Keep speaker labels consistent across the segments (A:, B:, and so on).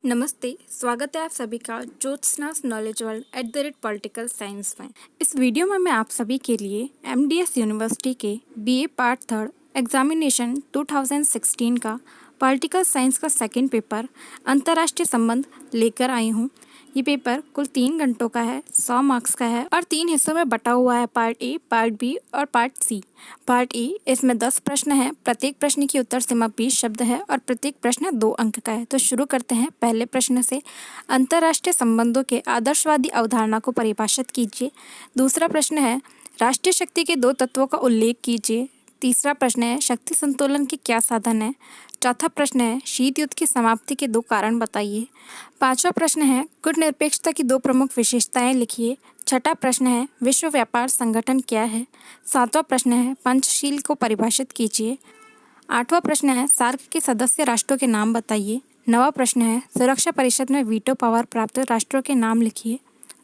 A: नमस्ते, स्वागत है आप सभी का ज्योत्सनास नॉलेज वर्ल्ड @पॉलिटिकल साइंस में। इस वीडियो में मैं आप सभी के लिए एमडीएस यूनिवर्सिटी के बीए पार्ट थर्ड एग्जामिनेशन 2016 का पॉलिटिकल साइंस का सेकंड पेपर अंतर्राष्ट्रीय संबंध लेकर आई हूँ। ये पेपर कुल 3 घंटों का है, 100 मार्क्स का है और 3 हिस्सों में बटा हुआ है, पार्ट ए, पार्ट बी और पार्ट सी। पार्ट ए, इसमें 10 प्रश्न हैं, प्रत्येक प्रश्न की उत्तर सीमा 20 शब्द है और प्रत्येक प्रश्न 2 अंक का है। तो शुरू करते हैं पहले प्रश्न से। अंतर्राष्ट्रीय संबंधों के आदर्शवादी अवधारणा को परिभाषित कीजिए। दूसरा प्रश्न है, राष्ट्रीय शक्ति के 2 तत्वों का उल्लेख कीजिए। तीसरा प्रश्न है, शक्ति संतुलन के क्या साधन है। चौथा प्रश्न है, शीत युद्ध की समाप्ति के 2 कारण बताइए। पांचवा प्रश्न है, कूटनिरपेक्षता की 2 प्रमुख विशेषताएं लिखिए। छठा प्रश्न है, विश्व व्यापार संगठन क्या है। सातवां प्रश्न है, पंचशील को परिभाषित कीजिए। आठवां प्रश्न है, सार्क के सदस्य राष्ट्रों के नाम बताइए। नवा प्रश्न है, सुरक्षा परिषद में वीटो पावर प्राप्त राष्ट्रों के नाम लिखिए।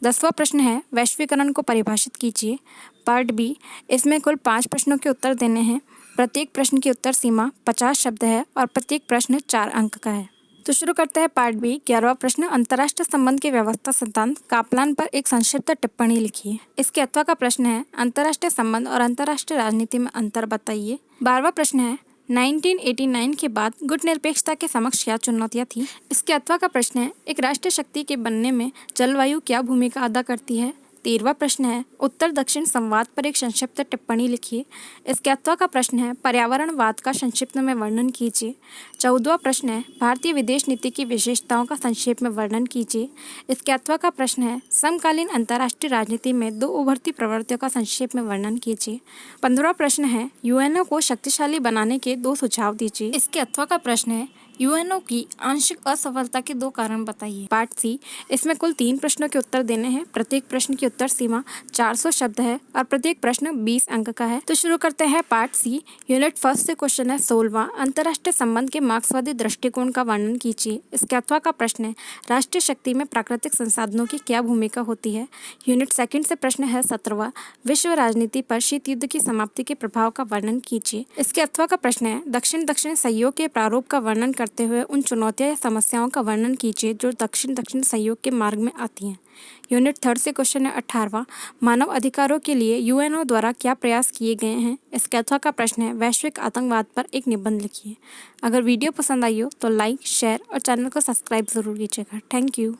A: 10वां प्रश्न है, वैश्वीकरण को परिभाषित कीजिए। पार्ट बी, इसमें कुल 5 प्रश्नों के उत्तर देने हैं। प्रत्येक प्रश्न की उत्तर सीमा 50 शब्द है और प्रत्येक प्रश्न 4 अंक का है। तो शुरू करते हैं पार्ट बी। 11वां प्रश्न, अंतर्राष्ट्रीय संबंध के व्यवस्था सिद्धांत कापलान पर एक संक्षिप्त टिप्पणी लिखिए। इसके अथवा का प्रश्न है, अंतर्राष्ट्रीय संबंध और अंतर्राष्ट्रीय राजनीति में अंतर बताइए। 12वां प्रश्न है, 1989 के बाद गुटनिरपेक्षता के समक्ष क्या चुनौतियां थी। इसके अथवा का प्रश्न है, एक राष्ट्रीय शक्ति के बनने में जलवायु क्या भूमिका अदा करती है। 13वां प्रश्न है, उत्तर दक्षिण संवाद पर एक संक्षिप्त टिप्पणी लिखिए। इसके अथवा का प्रश्न है, पर्यावरणवाद का संक्षिप्त में वर्णन कीजिए। 14वां प्रश्न है, भारतीय विदेश नीति की विशेषताओं का संक्षेप में वर्णन कीजिए। इसके अथवा का प्रश्न है, समकालीन अंतर्राष्ट्रीय राजनीति में 2 उभरती प्रवृत्तियों का संक्षेप में वर्णन कीजिए। 15वां प्रश्न है, यूएनओ को शक्तिशाली बनाने के 2 सुझाव दीजिए। इसके अथवा का प्रश्न है, यूएनओ की आंशिक असफलता के 2 कारण बताइए। पार्ट सी, इसमें कुल 3 प्रश्नों के उत्तर देने हैं। प्रत्येक प्रश्न की उत्तर सीमा 400 शब्द है और प्रत्येक प्रश्न 20 अंक का है। तो शुरू करते हैं पार्ट सी। यूनिट फर्स्ट से क्वेश्चन है 16वां, अंतर्राष्ट्रीय संबंध के मार्क्सवादी दृष्टिकोण का वर्णन कीजिए। इसके अथवा का प्रश्न है, राष्ट्रीय शक्ति में प्राकृतिक संसाधनों की क्या भूमिका होती है। यूनिट सेकंड से प्रश्न है 17वां, विश्व राजनीति पर शीत युद्ध की समाप्ति के प्रभाव का वर्णन कीजिए। इसके अथवा का प्रश्न है, दक्षिण दक्षिण सहयोग के प्रारूप का वर्णन करते हुए उन चुनौतियां या समस्याओं का वर्णन कीजिए जो दक्षिण दक्षिण सहयोग के मार्ग में आती हैं। यूनिट थर्ड से क्वेश्चन है 18वां, मानव अधिकारों के लिए यूएनओ द्वारा क्या प्रयास किए गए हैं। इसके अथवा का प्रश्न है, वैश्विक आतंकवाद पर एक निबंध लिखिए। अगर वीडियो पसंद आई हो तो लाइक, शेयर और चैनल को सब्सक्राइब जरूर कीजिएगा। Thank you.